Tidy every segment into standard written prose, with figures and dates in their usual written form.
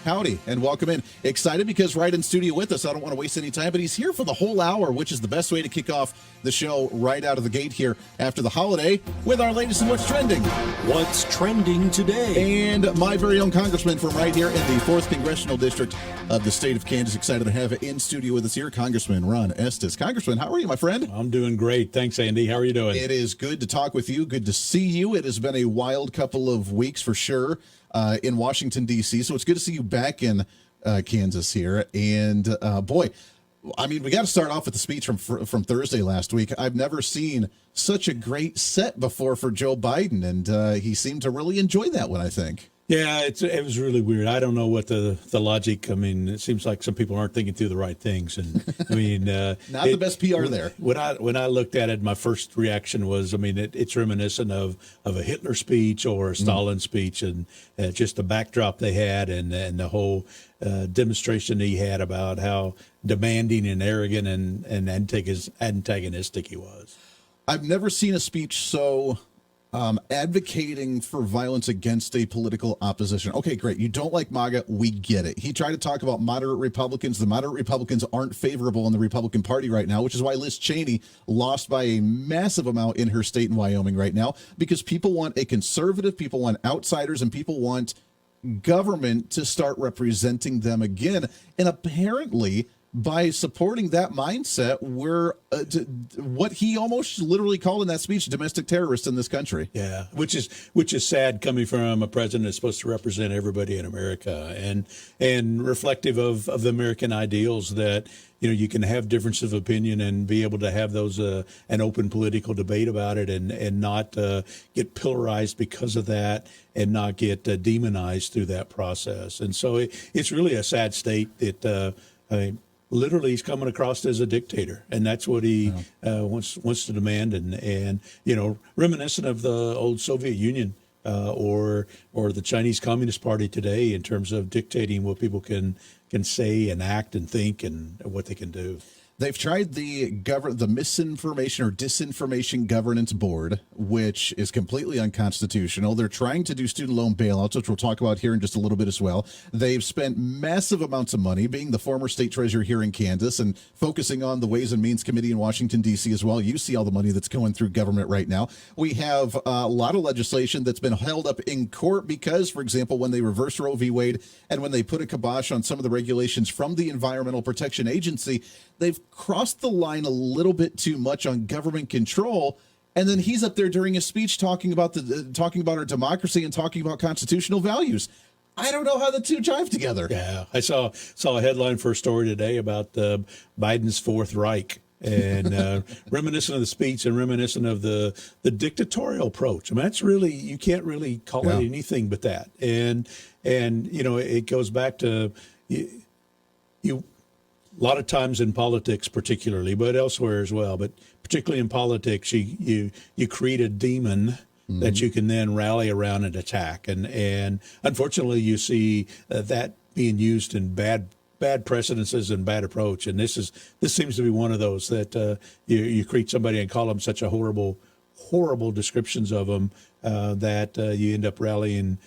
Howdy, and welcome in. Excited because right in studio with us, I don't want to waste any time, but he's here for the whole hour, which is the best way to kick off the show right out of the gate here after the holiday with our latest and what's trending. What's trending today? And my very own congressman from right here in the 4th Congressional District of the state of Kansas. Excited to have in studio with us here, Congressman Estes. Congressman, how are you, my friend? I'm doing great. Thanks, Andy. How are you doing? It is good to talk with you. Good to see you. It has been a wild couple of weeks for sure in Washington, D.C., so it's good to see you back in Kansas here. And boy, I mean, we got to start off with the speech from Thursday last week. I've never seen such a great set before for Joe Biden, and he seemed to really enjoy that one, I think. Yeah, it was really weird. I don't know what the logic. I mean, it seems like some people aren't thinking through the right things, and I mean, not the best PR there. When I looked at it, my first reaction was, I mean, it's reminiscent of a Hitler speech or a Stalin speech, and just the backdrop they had, and the whole demonstration he had about how demanding and arrogant and antagonistic he was. I've never seen a speech so advocating for violence against a political opposition. Okay, great. You don't like MAGA. We get it. He tried to talk about moderate Republicans. The moderate Republicans aren't favorable in the Republican Party right now, which is why Liz Cheney lost by a massive amount in her state in Wyoming right now, because people want a conservative, people want outsiders, and people want government to start representing them again. And apparently, by supporting that mindset, we're what he almost literally called in that speech domestic terrorists in this country. Yeah, which is sad coming from a president that's supposed to represent everybody in America and reflective of the American ideals that, you know, you can have differences of opinion and be able to have those an open political debate about it and not get pillarized because of that and not get demonized through that process. And so it's really a sad state that literally he's coming across as a dictator, and that's what he wants to demand, and you know, reminiscent of the old Soviet Union or the Chinese Communist Party today in terms of dictating what people can say and act and think and what they can do. They've tried the misinformation or disinformation governance board, which is completely unconstitutional. They're trying to do student loan bailouts, which we'll talk about here in just a little bit as well. They've spent massive amounts of money, being the former state treasurer here in Kansas and focusing on the Ways and Means Committee in Washington, D.C. as well. You see all the money that's going through government right now. We have a lot of legislation that's been held up in court because, for example, when they reversed Roe v. Wade and when they put a kibosh on some of the regulations from the Environmental Protection Agency, they've crossed the line a little bit too much on government control. And then he's up there during his speech talking about our democracy and talking about constitutional values. I don't know how the two jive together. Yeah, I saw a headline for a story today about Biden's Fourth Reich. And reminiscent of the speech and reminiscent of the dictatorial approach. I mean, that's really, you can't really call it anything but that. And you know, it goes back to you a lot of times in politics particularly, but elsewhere as well, but particularly in politics, you create a demon that you can then rally around and attack. And unfortunately, you see that being used in bad precedences and bad approach. And this seems to be one of those that you create somebody and call them such a horrible descriptions of them that you end up rallying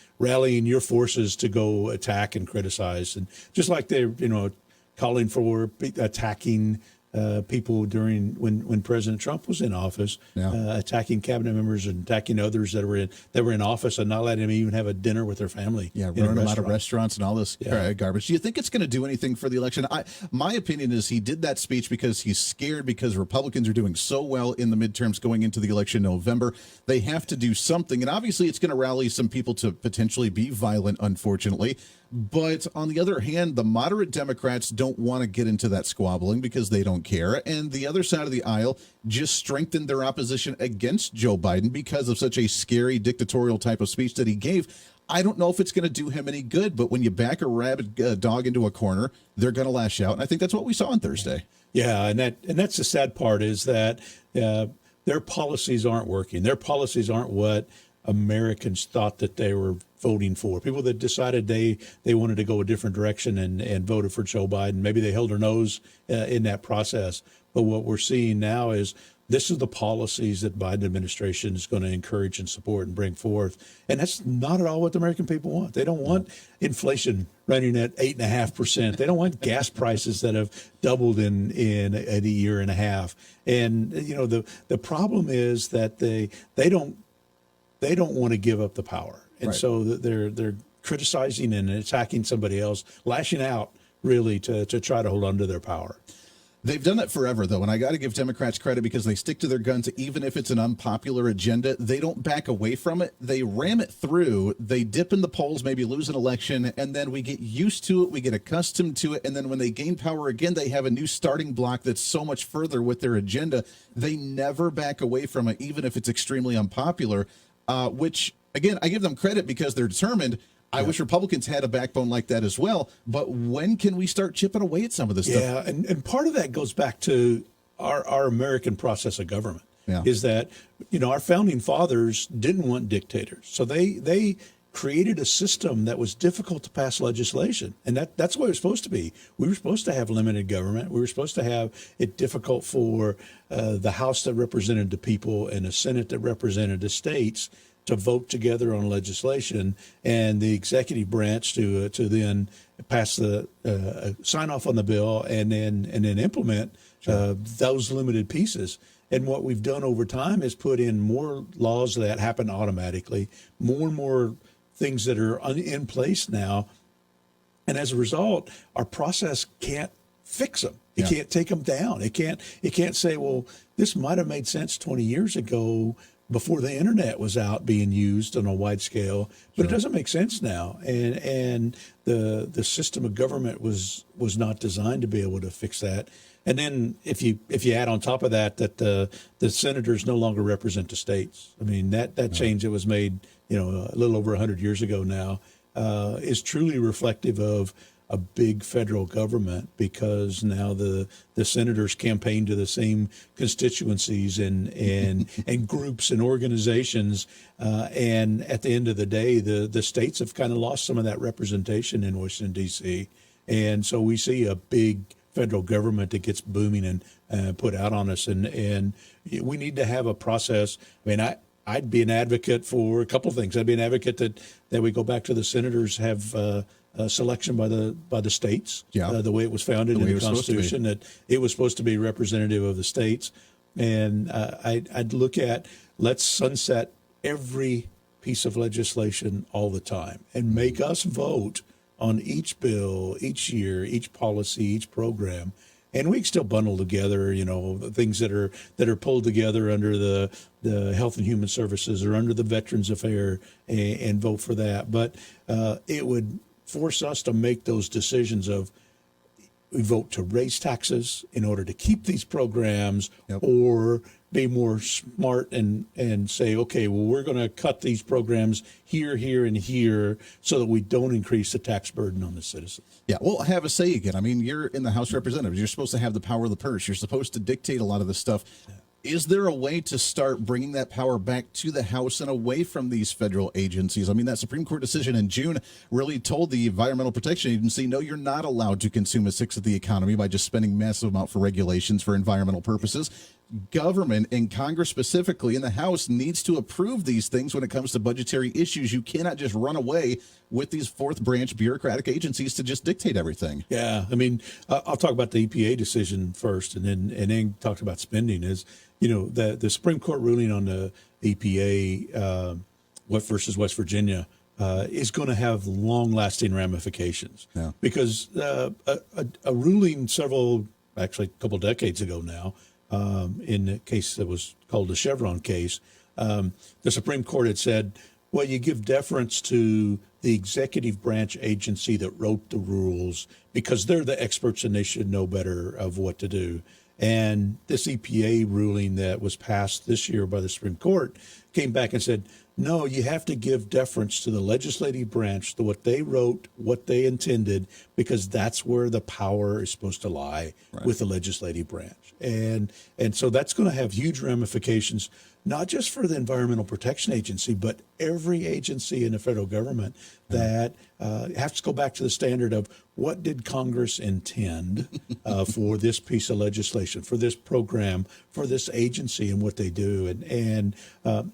your forces to go attack and criticize. And just like they're, you know, calling for attacking people during when President Trump was in office, attacking cabinet members and attacking others that were in office and not letting them even have a dinner with their family. Yeah, running them out of restaurants and all this garbage. Do you think it's going to do anything for the election? My opinion is he did that speech because he's scared because Republicans are doing so well in the midterms going into the election in November. They have to do something, and obviously it's going to rally some people to potentially be violent, unfortunately. But on the other hand, the moderate Democrats don't want to get into that squabbling because they don't care. And the other side of the aisle just strengthened their opposition against Joe Biden because of such a scary dictatorial type of speech that he gave. I don't know if it's going to do him any good, but when you back a rabid dog into a corner, they're going to lash out. And I think that's what we saw on Thursday. Yeah, and that's the sad part is that their policies aren't working. Their policies aren't what Americans thought that they were voting for. People that decided they wanted to go a different direction and voted for Joe Biden. Maybe they held their nose in that process. But what we're seeing now is this is the policies that Biden administration is going to encourage and support and bring forth. And that's not at all what the American people want. They don't want inflation running at 8.5%. They don't want gas prices that have doubled in a year and a half. And the problem is that they don't want to give up the power, and so they're criticizing and attacking somebody else, lashing out really to try to hold on to their power. They've done that forever, though, and I got to give Democrats credit because they stick to their guns even if it's an unpopular agenda. They don't back away from it. They ram it through. They dip in the polls, maybe lose an election, and then we get used to it. We get accustomed to it, and then when they gain power again, they have a new starting block that's so much further with their agenda. They never back away from it, even if it's extremely unpopular, which, again, I give them credit because they're determined. I wish Republicans had a backbone like that as well. But when can we start chipping away at some of this stuff? Yeah, and part of that goes back to our American process of government. Is that, our founding fathers didn't want dictators. So they created a system that was difficult to pass legislation. And that's what it was supposed to be. We were supposed to have limited government. We were supposed to have it difficult for the House that represented the people and a Senate that represented the states to vote together on legislation, and the executive branch to then pass the sign off on the bill and then implement those limited pieces. And what we've done over time is put in more laws that happen automatically, more and more things that are in place now, and as a result, our process can't fix them. It can't take them down. It can't say, well, this might have made sense 20 years ago, before the internet was out being used on a wide scale, but it doesn't make sense now. And the system of government was not designed to be able to fix that. And then if you add on top of that the senators no longer represent the states. I mean, that change that was made, a little over 100 years ago now, is truly reflective of a big federal government, because now the senators campaign to the same constituencies and groups and organizations, and at the end of the day, the states have kind of lost some of that representation in Washington D.C., and so we see a big federal government that gets booming and put out on us, and we need to have a process. I mean, I'd be an advocate for a couple of things. I'd be an advocate that we go back to the senators have selection by the states, the way it was founded in the Constitution, that it was supposed to be representative of the states. And I'd look at, let's sunset every piece of legislation all the time and make us vote on each bill, each year, each policy, each program. And we can still bundle together, the things that are pulled together under the Health and Human Services or under the Veterans Affairs and vote for that. But it would force us to make those decisions of, we vote to raise taxes in order to keep these programs, or be more smart and say, okay, well, we're going to cut these programs here, and here, so that we don't increase the tax burden on the citizens. Yeah, well, have a say again. I mean, you're in the House of Representatives. You're supposed to have the power of the purse. You're supposed to dictate a lot of this stuff. Is there a way to start bringing that power back to the House and away from these federal agencies? I mean, that Supreme Court decision in June really told the Environmental Protection Agency, no, you're not allowed to consume a sixth of the economy by just spending massive amount for regulations for environmental purposes. Government, and Congress specifically, in the House, needs to approve these things when it comes to budgetary issues. You cannot just run away with these fourth branch bureaucratic agencies to just dictate everything. Yeah, I mean, I'll talk about the EPA decision first, and then talk about spending. Is the Supreme Court ruling on the EPA versus West Virginia is going to have long-lasting ramifications. Because a ruling actually a couple decades ago now, in the case that was called the Chevron case, the Supreme Court had said, well, you give deference to the executive branch agency that wrote the rules because they're the experts and they should know better of what to do. And this EPA ruling that was passed this year by the Supreme Court came back and said, no, you have to give deference to the legislative branch, to what they wrote, what they intended, because that's where the power is supposed to lie, with the legislative branch. And so that's going to have huge ramifications, not just for the Environmental Protection Agency, but every agency in the federal government that has to go back to the standard of what did Congress intend for this piece of legislation, for this program, for this agency and what they do. And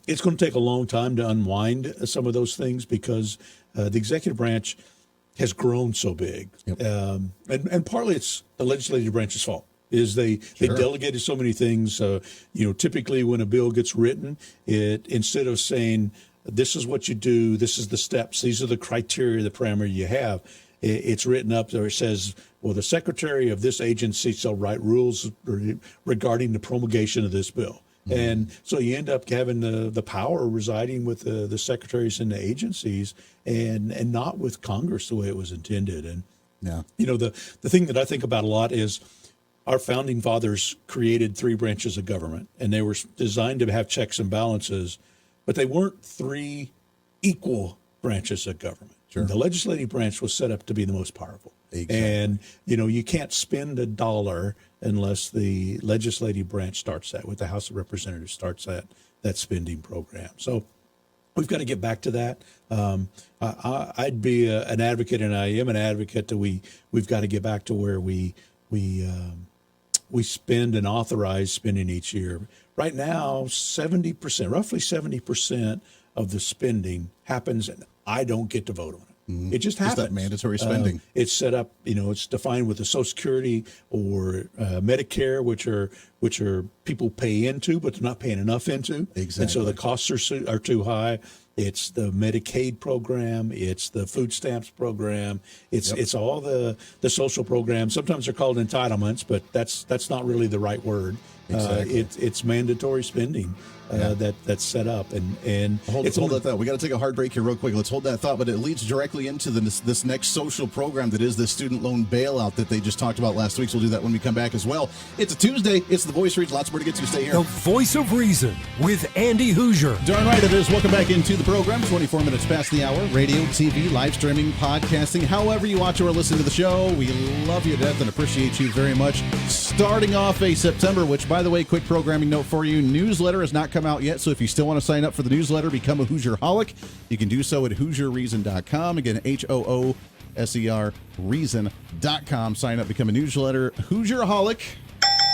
it's going to take a long time to unwind some of those things because the executive branch has grown so big. Yep. And partly it's the legislative branch's fault. Is they delegated so many things. Typically when a bill gets written, it instead of saying this is what you do, this is the steps, these are the criteria, the parameter you have, it's written up there. It says, well, the secretary of this agency shall write rules regarding the promulgation of this bill. Mm-hmm. And so you end up having the power residing with the secretaries and the agencies, and not with Congress the way it was intended. And the thing that I think about a lot is, our founding fathers created three branches of government, and they were designed to have checks and balances, but they weren't three equal branches of government. Sure. The legislative branch was set up to be the most powerful. Exactly. And, you can't spend a dollar unless the legislative branch starts that, with the House of Representatives starts that spending program. So we've got to get back to that. I'd be an advocate, and I am an advocate, that we've got to get back to where we spend and authorize spending each year. Right now, roughly 70% of the spending happens, and I don't get to vote on it. Mm-hmm. It just happens. It's that mandatory spending. It's set up, it's defined with the Social Security or Medicare, which are people pay into, but they're not paying enough into. Exactly. And so the costs are too high. It's the Medicaid program. It's the food stamps program. It's all the social programs. Sometimes they're called entitlements, but that's not really the right word. Exactly. It's mandatory spending that's set up, and hold that thought. We got to take a hard break here real quick. Let's hold that thought, but it leads directly into this next social program that is the student loan bailout that they just talked about last week. So we'll do that when we come back as well. It's a Tuesday. It's the Voice of Reason. Lots more to get to. Stay here. The Voice of Reason with Andy Hooser. Darn right it is. Welcome back into the program. 24 minutes past the hour. Radio, TV, live streaming, podcasting. However you watch or listen to the show, we love you to death and appreciate you very much. Starting off a September, which, by the way, quick programming note for you, newsletter has not come out yet, so if you still want to sign up for the newsletter, become a Hooserholic, you can do so at HooserReason.com. Again, HOOSER Reason.com. Sign up, become a newsletter, Hooserholic,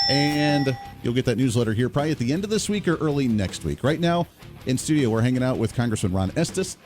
and you'll get that newsletter here probably at the end of this week or early next week. Right now, in studio, we're hanging out with Congressman Estes,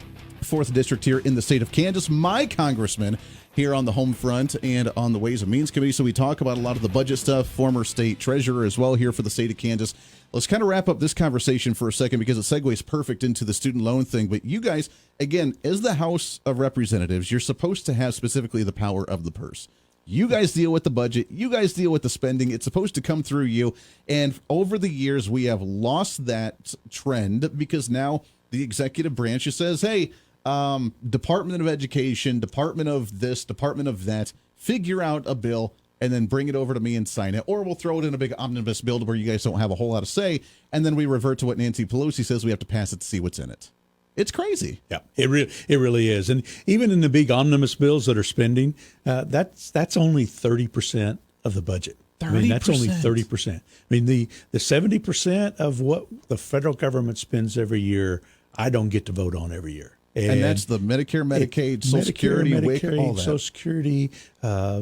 4th District here in the state of Kansas, my congressman here on the home front and on the Ways and Means Committee. So we talk about a lot of the budget stuff, former state treasurer as well here for the state of Kansas. Let's kind of wrap up this conversation for a second because it segues perfect into the student loan thing. But you guys, again, as the House of Representatives, you're supposed to have specifically the power of the purse. You guys deal with the budget. You guys deal with the spending. It's supposed to come through you. And over the years, we have lost that trend because now the executive branch says, hey, Department of Education, Department of this, Department of that, figure out a bill and then bring it over to me and sign it. Or we'll throw it in a big omnibus bill where you guys don't have a whole lot of say. And then we revert to what Nancy Pelosi says. We have to pass it to see what's in it. It's crazy. Yeah, it really is. And even in the big omnibus bills that are spending, that's only 30% of the budget. 30%. I mean, that's only 30%. I mean, the 70% of what the federal government spends every year, I don't get to vote on every year. And that's the Medicare, Medicaid, Social Security, WIC, all that. Social Security,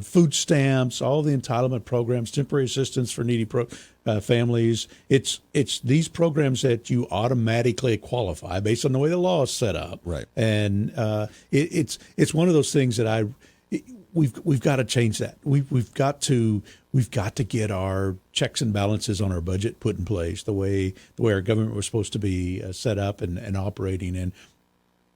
food stamps, all the entitlement programs, temporary assistance for needy families. It's these programs that you automatically qualify based on the way the law is set up. Right. And it's one of those things that we've got to change that. We've got to get our checks and balances on our budget put in place the way our government was supposed to be set up and operating. And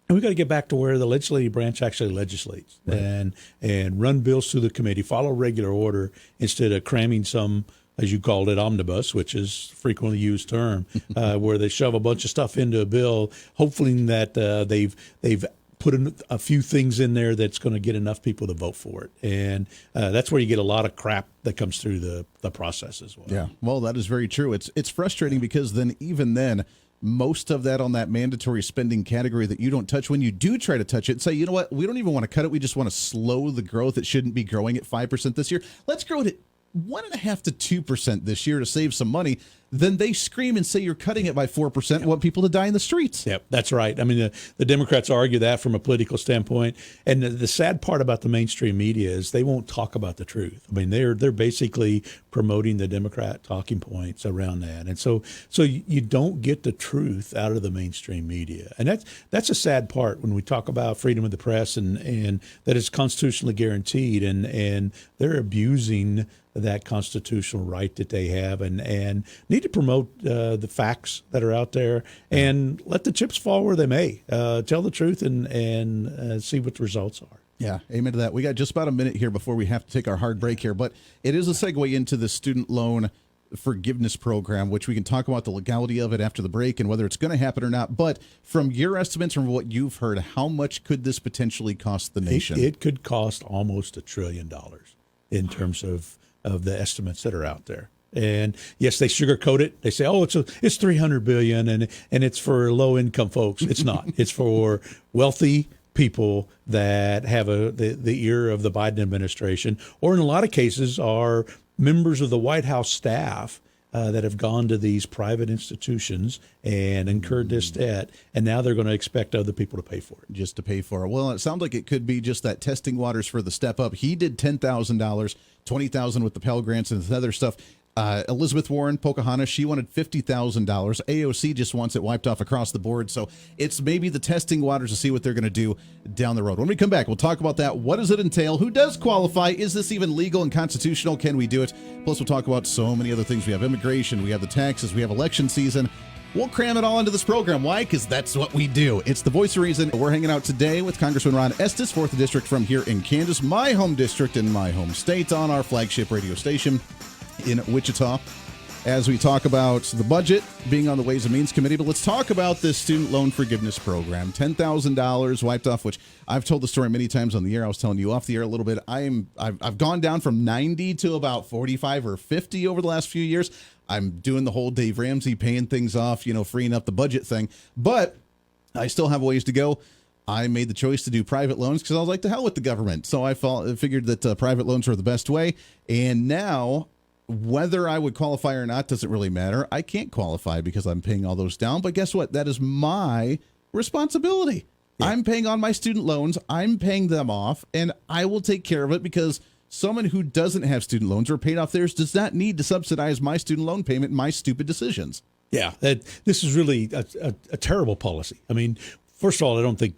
we've got to get back to where the legislative branch actually legislates. Right. and run bills through the committee, follow regular order instead of cramming some, as you called it, omnibus, which is a frequently used term, where they shove a bunch of stuff into a bill, hoping that they've put a few things in there that's going to get enough people to vote for it. And that's where you get a lot of crap that comes through the process as well. Yeah, well, that is very true. It's frustrating because even then, most of that on that mandatory spending category that you don't touch, when you do try to touch it, say, you know what, we don't even want to cut it. We just want to slow the growth. It shouldn't be growing at 5% this year. Let's grow it at 1.5% to 2% this year to save some money. then they scream and say you're cutting it by 4% and want people to die in the streets. Yep, that's right. I mean, the Democrats argue that from a political standpoint, and the sad part about the mainstream media is they won't talk about the truth. I mean, they're basically promoting the Democrat talking points around that, and so you don't get the truth out of the mainstream media, and that's a sad part when we talk about freedom of the press and that it's constitutionally guaranteed, and they're abusing that constitutional right that they have, and need to promote the facts that are out there and let the chips fall where they may. Tell the truth and see what the results are. Yeah, amen to that. We got just about a minute here before we have to take our hard break here, but it is a segue into the student loan forgiveness program, which we can talk about the legality of it after the break and whether it's going to happen or not. But from your estimates, from what you've heard, how much could this potentially cost the nation? It could cost almost $1 trillion in terms of the estimates that are out there. And yes, they sugarcoat it. They say, "Oh, it's $300 billion and it's for low income folks." It's not. It's for wealthy people that have the ear of the Biden administration, or in a lot of cases are members of the White House staff that have gone to these private institutions and incurred this debt, and now they're going to expect other people to pay for it. Just to pay for it. Well, it sounds like it could be just that testing waters for the step up. He did $10,000, $20,000 with the Pell Grants and other stuff. Elizabeth Warren, Pocahontas, she wanted $50,000. AOC just wants it wiped off across the board. So it's maybe the testing waters to see what they're going to do down the road. When we come back, we'll talk about that. What does it entail? Who does qualify? Is this even legal and constitutional? Can we do it? Plus, we'll talk about so many other things. We have immigration, we have the taxes, we have election season. We'll cram it all into this program. Why? Because that's what we do. It's the voice of reason. We're hanging out today with Congressman Estes, 4th District from here in Kansas, my home district in my home state, on our flagship radio station in Wichita, as we talk about the budget being on the Ways and Means Committee. But let's talk about this student loan forgiveness program. $10,000 wiped off, which I've told the story many times on the air. I was telling you off the air a little bit. I've gone down from 90 to about 45 or 50 over the last few years. I'm doing the whole Dave Ramsey paying things off, freeing up the budget thing. But I still have ways to go. I made the choice to do private loans because I was like, to hell with the government. So I figured that private loans were the best way. And now, whether I would qualify or not doesn't really matter. I can't qualify because I'm paying all those down. But guess what? That is my responsibility. Yeah. I'm paying on my student loans. I'm paying them off, and I will take care of it because someone who doesn't have student loans or paid off theirs does not need to subsidize my student loan payment and my stupid decisions. Yeah, this is really a terrible policy. I mean, first of all, I don't think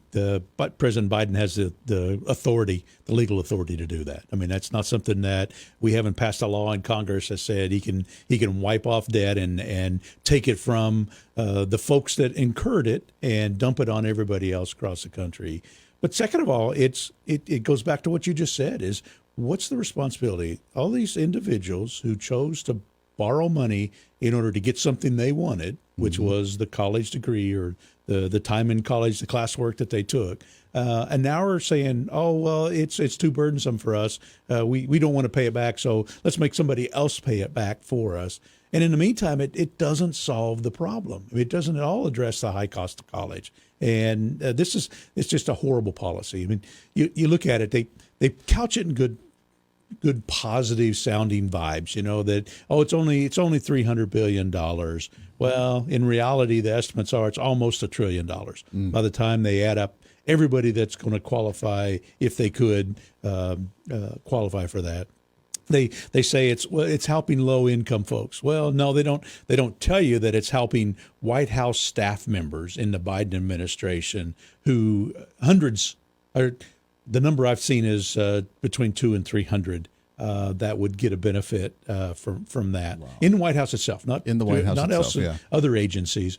President Biden has the authority, the legal authority to do that. I mean, that's not something that we haven't passed a law in Congress that said he can wipe off debt and take it from the folks that incurred it and dump it on everybody else across the country. But second of all, it goes back to what you just said, is what's the responsibility? All these individuals who chose to borrow money in order to get something they wanted, which was the college degree or the time in college, the classwork that they took, and now are saying, "Oh, well, it's too burdensome for us. We don't want to pay it back, so let's make somebody else pay it back for us." And in the meantime, it doesn't solve the problem. I mean, it doesn't at all address the high cost of college. And it's just a horrible policy. I mean, you look at it, they couch it in good positive sounding vibes, that, oh, it's only $300 billion. Well, in reality, the estimates are it's almost $1 trillion by the time they add up everybody that's going to qualify, if they could qualify for that. They say it's helping low income folks. Well, no, they don't tell you that it's helping White House staff members in the Biden administration who hundreds are. The number I've seen is between 200 and 300 that would get a benefit from that. Wow. In the White House itself, not in the White House not itself, else other agencies.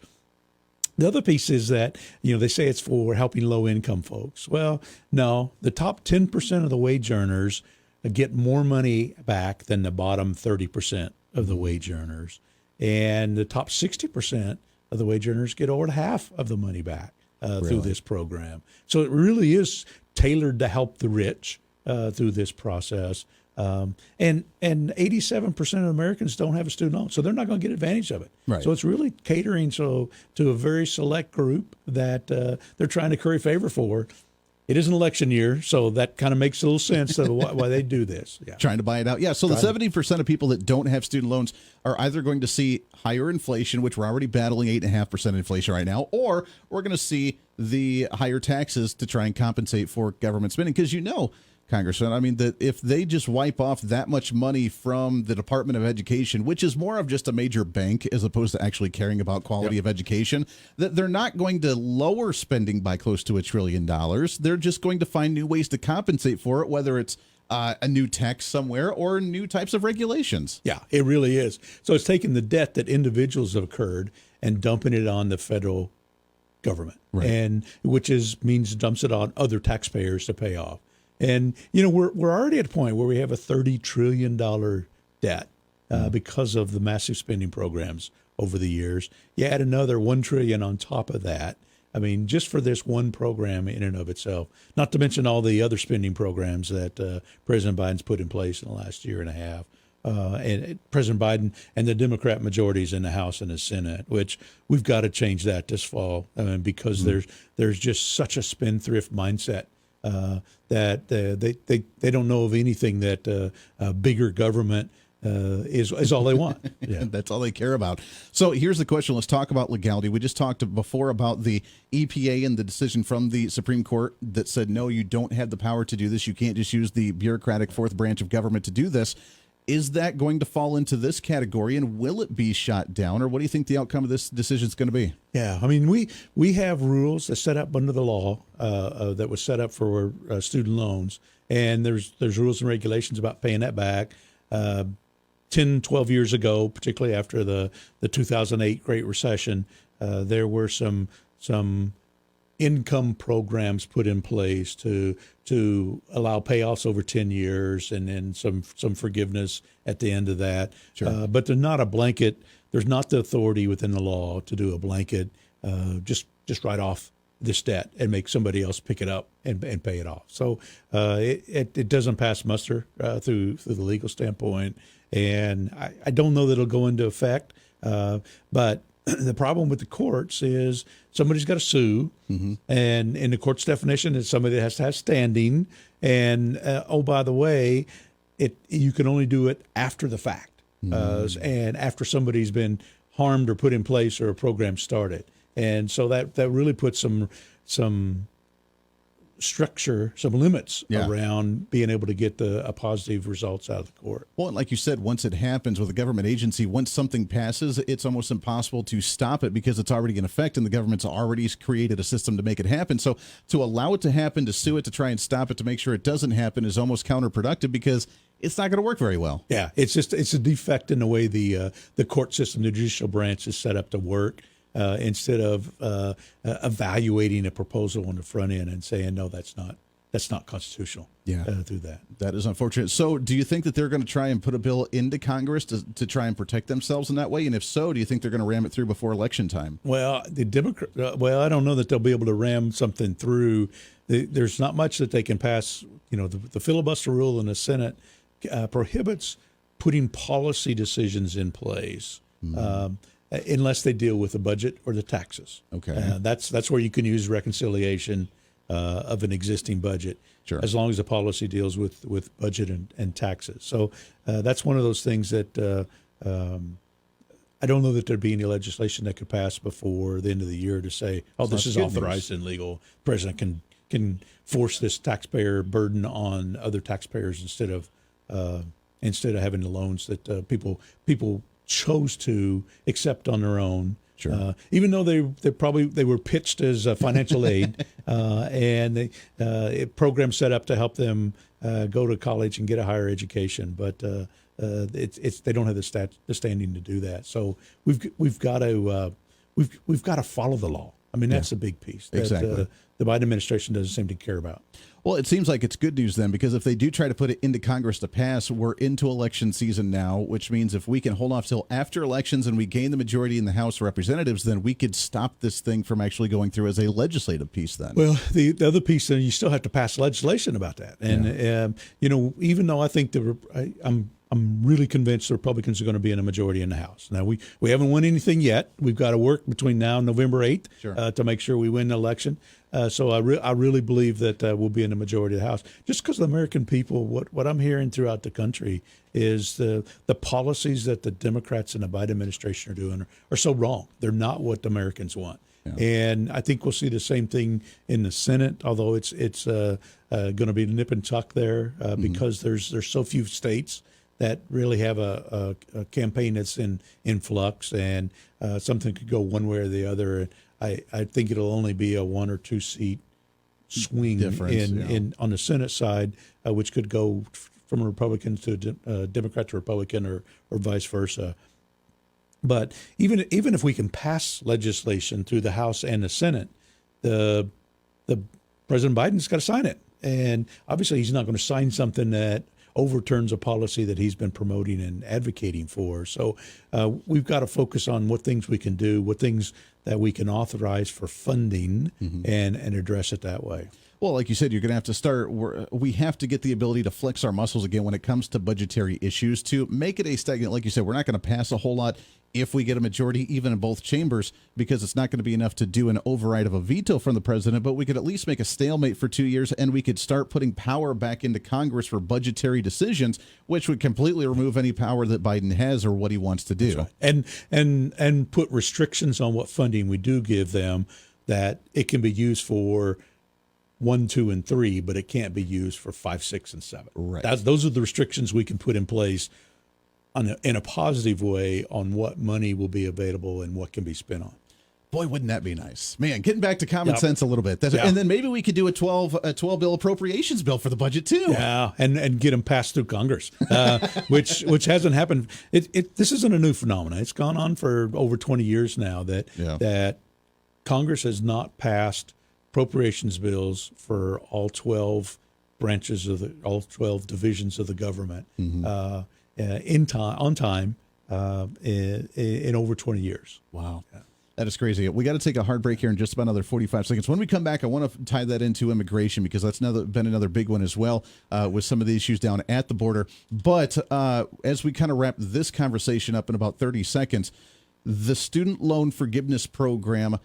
The other piece is that they say it's for helping low income folks. Well, no, the top 10% of the wage earners get more money back than the bottom 30% of the wage earners, and the top 60% of the wage earners get over half of the money back through this program. So it really is tailored to help the rich through this process. And 87% of Americans don't have a student loan, so they're not going to get advantage of it. Right. So it's really catering to a very select group that they're trying to curry favor for. it is an election year, so that kind of makes a little sense of why they do this. Yeah. Trying to buy it out. Yeah, so the 70% of people that don't have student loans are either going to see higher inflation, which we're already battling 8.5% inflation right now, or we're going to see the higher taxes to try and compensate for government spending. Because Congressman, I mean, that if they just wipe off that much money from the Department of Education, which is more of just a major bank as opposed to actually caring about quality of education, that they're not going to lower spending by close to $1 trillion. They're just going to find new ways to compensate for it, whether it's a new tax somewhere or new types of regulations. Yeah, it really is. So it's taking the debt that individuals have incurred and dumping it on the federal government, and means dumps it on other taxpayers to pay off. And we're already at a point where we have a $30 trillion debt because of the massive spending programs over the years. You add another $1 trillion on top of that. I mean, just for this one program in and of itself, not to mention all the other spending programs that President Biden's put in place in the last year and a half. And President Biden and the Democrat majorities in the House and the Senate, which we've got to change that this fall because there's just such a spendthrift mindset. That they don't know of anything that bigger government is all they want. Yeah. That's all they care about. So here's the question. Let's talk about legality. We just talked before about the EPA and the decision from the Supreme Court that said, no, you don't have the power to do this. You can't just use the bureaucratic fourth branch of government to do this. Is that going to fall into this category, and will it be shot down, or what do you think the outcome of this decision is going to be? Yeah, I mean, we have rules that set up under the law that was set up for student loans, and there's rules and regulations about paying that back. 10, 12 years ago, particularly after the 2008 Great Recession, there were some income programs put in place to allow payoffs over 10 years and then some forgiveness at the end of that. Sure. But they're not a blanket. There's not the authority within the law to do a blanket, just write off this debt and make somebody else pick it up and pay it off. So it doesn't pass muster through the legal standpoint. And I don't know that it'll go into effect, but the problem with the courts is somebody's got to sue, and in the court's definition, it's somebody that has to have standing. And by the way, you can only do it after the fact, and after somebody's been harmed or put in place or a program started. And so that really puts some structure, some limits around being able to get a positive results out of the court. Well, and like you said, once it happens with a government agency, once something passes, it's almost impossible to stop it because it's already in effect and the government's already created a system to make it happen. So to allow it to happen, to sue it, to try and stop it, to make sure it doesn't happen is almost counterproductive because it's not going to work very well. Yeah, it's a defect in the way the court system, the judicial branch is set up to work. Instead of evaluating a proposal on the front end and saying, no, that's not constitutional. Through that. That is unfortunate. So do you think that they're going to try and put a bill into Congress to try and protect themselves in that way? And if so, do you think they're going to ram it through before election time? Well, I don't know that they'll be able to ram something through. There's not much that they can pass. The filibuster rule in the Senate prohibits putting policy decisions in place. Unless they deal with the budget or the taxes. Okay. That's where you can use reconciliation of an existing budget, as long as the policy deals with budget and taxes. So that's one of those things that I don't know that there'd be any legislation that could pass before the end of the year to say, this is authorized and legal. The president can force this taxpayer burden on other taxpayers instead of having the loans that people chose to accept on their own. Sure. Even though they were pitched as financial aid, and programs set up to help them go to college and get a higher education, but they don't have the standing to do that. So we've got to follow the law. I mean, that's a big piece that exactly. The Biden administration doesn't seem to care about. Well, it seems like it's good news then, because if they do try to put it into Congress to pass, we're into election season now, which means if we can hold off till after elections and we gain the majority in the House of Representatives, then we could stop this thing from actually going through as a legislative piece then. Well, the other piece, then you still have to pass legislation about that. And, even though I think I'm really convinced the Republicans are going to be in a majority in the House. Now, we haven't won anything yet. We've got to work between now and November 8th to make sure we win the election. So I really believe that we'll be in the majority of the House. Just because the American people, what I'm hearing throughout the country is the policies that the Democrats and the Biden administration are doing are so wrong. They're not what the Americans want. Yeah. And I think we'll see the same thing in the Senate, although it's going to be nip and tuck there because there's so few states that really have a campaign that's in flux, and something could go one way or the other. I think it'll only be a 1 or 2 seat swing in on the Senate side, which could go from a Republican to Democrat to Republican or vice versa. But even if we can pass legislation through the House and the Senate, the President Biden's got to sign it, and obviously he's not going to sign something that overturns a policy that he's been promoting and advocating for. So we've got to focus on what things we can do, what things that we can authorize for funding, and address it that way. Well, like you said, you're going to have to start. We have to get the ability to flex our muscles again when it comes to budgetary issues to make it a stagnant. Like you said, we're not going to pass a whole lot if we get a majority, even in both chambers, because it's not going to be enough to do an override of a veto from the president. But we could at least make a stalemate for 2 years, and we could start putting power back into Congress for budgetary decisions, which would completely remove any power that Biden has or what he wants to do. Right. And put restrictions on what funding we do give them, that it can be used for 1, 2, and 3, but it can't be used for 5, 6, and 7. Right. Those are the restrictions we can put in place in a positive way on what money will be available and what can be spent on. Boy, wouldn't that be nice, man? Getting back to common sense a little bit, and then maybe we could do a 12 bill appropriations bill for the budget too. Yeah, and get them passed through Congress, which hasn't happened. This isn't a new phenomenon. It's gone on for over 20 years now that Congress has not passed appropriations bills for all 12 branches of all 12 divisions of the government on time in over 20 years. Wow. Yeah. That is crazy. We got to take a hard break here in just about another 45 seconds. When we come back, I want to tie that into immigration because that's been another big one as well with some of the issues down at the border. But as we kind of wrap this conversation up in about 30 seconds, the student loan forgiveness program,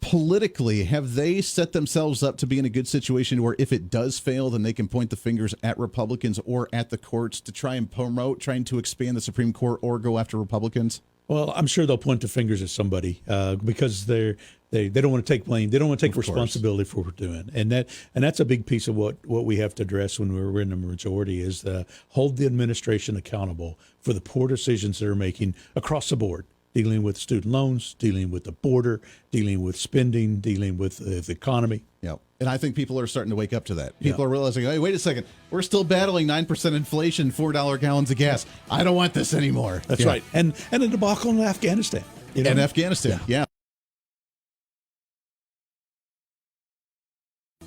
politically, have they set themselves up to be in a good situation where if it does fail, then they can point the fingers at Republicans or at the courts to try and promote trying to expand the Supreme Court or go after Republicans? Well, I'm sure they'll point the fingers at somebody because they don't want to take blame. They don't want to take responsibility for what we're doing, and that's a big piece of what we have to address when we're in the majority is hold the administration accountable for the poor decisions they're making across the board. Dealing with student loans, dealing with the border, dealing with spending, dealing with the economy. Yeah, and I think people are starting to wake up to that. People are realizing, hey, wait a second, we're still battling 9% inflation, $4 gallons of gas. I don't want this anymore. That's right. And the debacle in Afghanistan. And Afghanistan,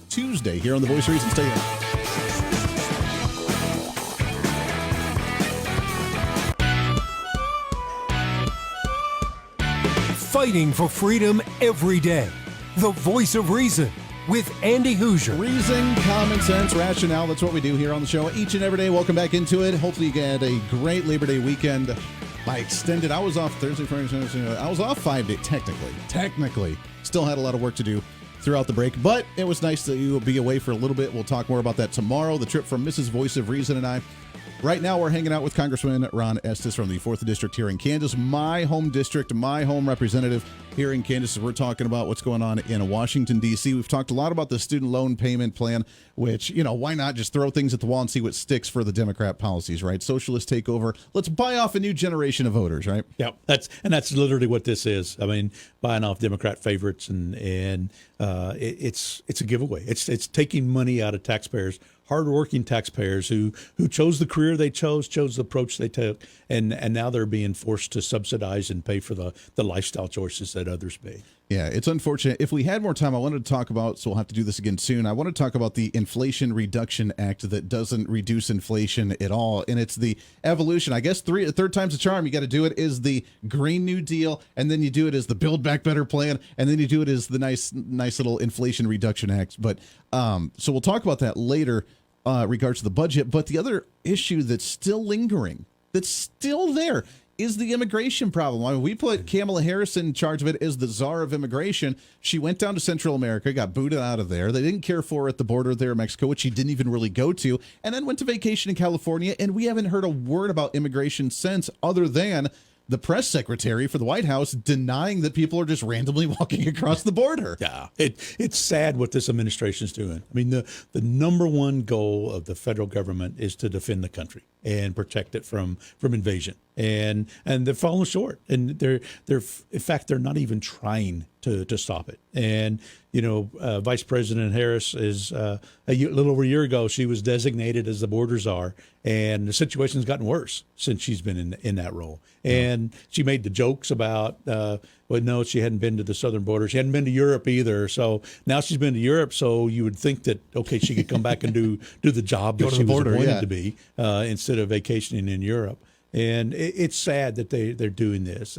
Tuesday here on The Voice of Reason. Stay in. Fighting for freedom every day. The Voice of Reason with Andy Hooser. Reason, common sense, rationale. That's what we do here on the show each and every day. Welcome back into it. Hopefully you had a great Labor Day weekend. I extended. I was off Thursday, Friday, Saturday. I was off 5 days, technically. Still had a lot of work to do throughout the break, but it was nice that you will be away for a little bit. We'll talk more about that tomorrow. The trip from Mrs. Voice of Reason and I. Right now, we're hanging out with Congressman Estes from the 4th District here in Kansas, my home district, my home representative here in Kansas. We're talking about what's going on in Washington, D.C. We've talked a lot about the student loan payment plan, which, why not just throw things at the wall and see what sticks for the Democrat policies, right? Socialist takeover. Let's buy off a new generation of voters, right? Yeah, that's literally what this is. I mean, buying off Democrat favorites, and it's a giveaway. It's taking money out of taxpayers, hardworking taxpayers who chose the career they chose the approach they took, and now they're being forced to subsidize and pay for the lifestyle choices that others made. Yeah, it's unfortunate. If we had more time, I wanted to talk about, so we'll have to do this again soon. I want to talk about the Inflation Reduction Act that doesn't reduce inflation at all. And it's the evolution. I guess third time's a charm. You got to do it is the Green New Deal, and then you do it as the Build Back Better plan, and then you do it as the nice little Inflation Reduction Act. But so we'll talk about that later regards to the budget. But the other issue that's still lingering, that's still there, is the immigration problem. I mean, we put Kamala Harris in charge of it as the czar of immigration. She went down to Central America, got booted out of there. They didn't care for her at the border there in Mexico, which she didn't even really go to, and then went to vacation in California, and we haven't heard a word about immigration since, other than the press secretary for the White House denying that people are just randomly walking across the border. Yeah, it's sad what this administration is doing. I mean, the number one goal of the federal government is to defend the country and protect it from invasion, and they're falling short. And they're in fact they're not even trying to stop it. And Vice President Harris is a little over a year ago, she was designated as the border czar, and the situation's gotten worse since she's been in that role. And she made the jokes about, no, she hadn't been to the southern border. She hadn't been to Europe either. So now she's been to Europe. So you would think that, okay, she could come back and do the job that she was appointed to be instead of vacationing in Europe. And it's sad that they're doing this,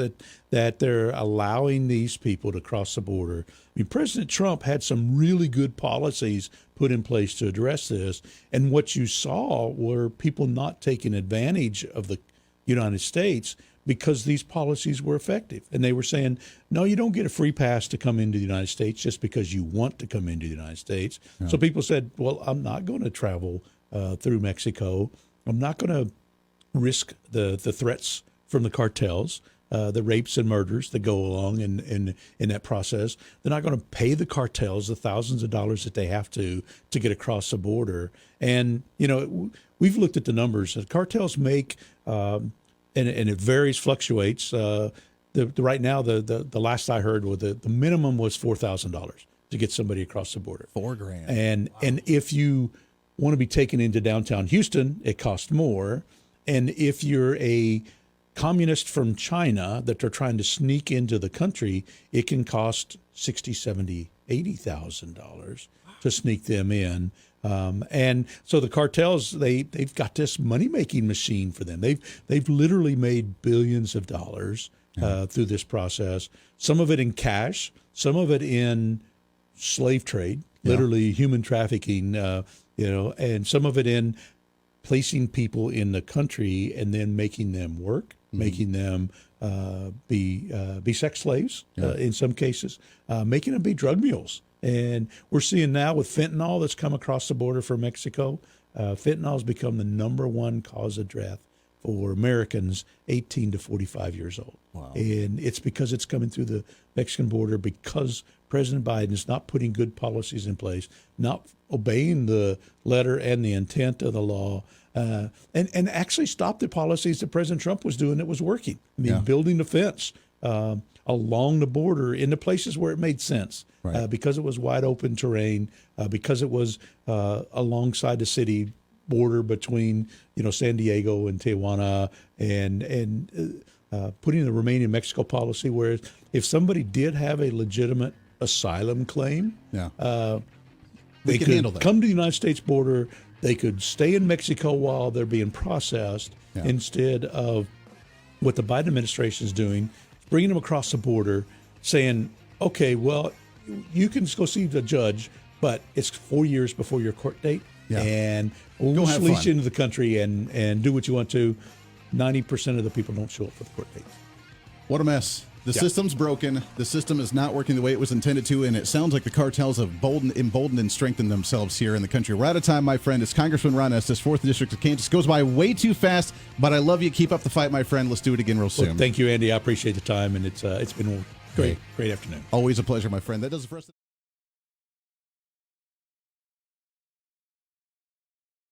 that they're allowing these people to cross the border. I mean, President Trump had some really good policies put in place to address this. And what you saw were people not taking advantage of the United States because these policies were effective. And they were saying, no, you don't get a free pass to come into the United States just because you want to come into the United States. Yeah. So people said, well, I'm not going to travel through Mexico. I'm not going to risk the threats from the cartels, the rapes and murders that go along in that process. They're not going to pay the cartels the thousands of dollars that they have to get across the border. And, we've looked at the numbers. The cartels make, and it varies, fluctuates. Right now, the last I heard was the minimum was $4,000 to get somebody across the border. $4,000. And if you want to be taken into downtown Houston, it costs more. And if you're a communist from China that they're trying to sneak into the country, it can cost $60,000, $70,000, $80,000 to sneak them in. And so the cartels, they've got this money-making machine for them. They've literally made billions of dollars through this process. Some of it in cash, some of it in slave trade, literally human trafficking, and some of it in placing people in the country and then making them work, making them be sex slaves in some cases, making them be drug mules. And we're seeing now with fentanyl that's come across the border from Mexico, fentanyl has become the number one cause of death for Americans 18 to 45 years old. Wow. And it's because it's coming through the Mexican border because President Biden is not putting good policies in place, not obeying the letter and the intent of the law, and actually stop the policies that President Trump was doing that was working. I mean, building the fence along the border in the places where it made sense, because it was wide open terrain, because it was alongside the city border between San Diego and Tijuana, and putting the Remain in Mexico policy, where if somebody did have a legitimate asylum claim, they could handle that. Come to the United States border. They could stay in Mexico while they're being processed, instead of what the Biden administration is doing, bringing them across the border, saying, okay, well, you can go see the judge, but it's 4 years before your court date, and we'll release you into the country and do what you want to. 90% of the people don't show up for the court date. What a mess. The system's broken. The system is not working the way it was intended to, and it sounds like the cartels have emboldened and strengthened themselves here in the country. We're out of time, my friend. It's Congressman Ron Estes, 4th District of Kansas. Goes by way too fast, but I love you. Keep up the fight, my friend. Let's do it again real soon. Well, thank you, Andy. I appreciate the time, and it's been a great afternoon. Always a pleasure, my friend. That does it for us.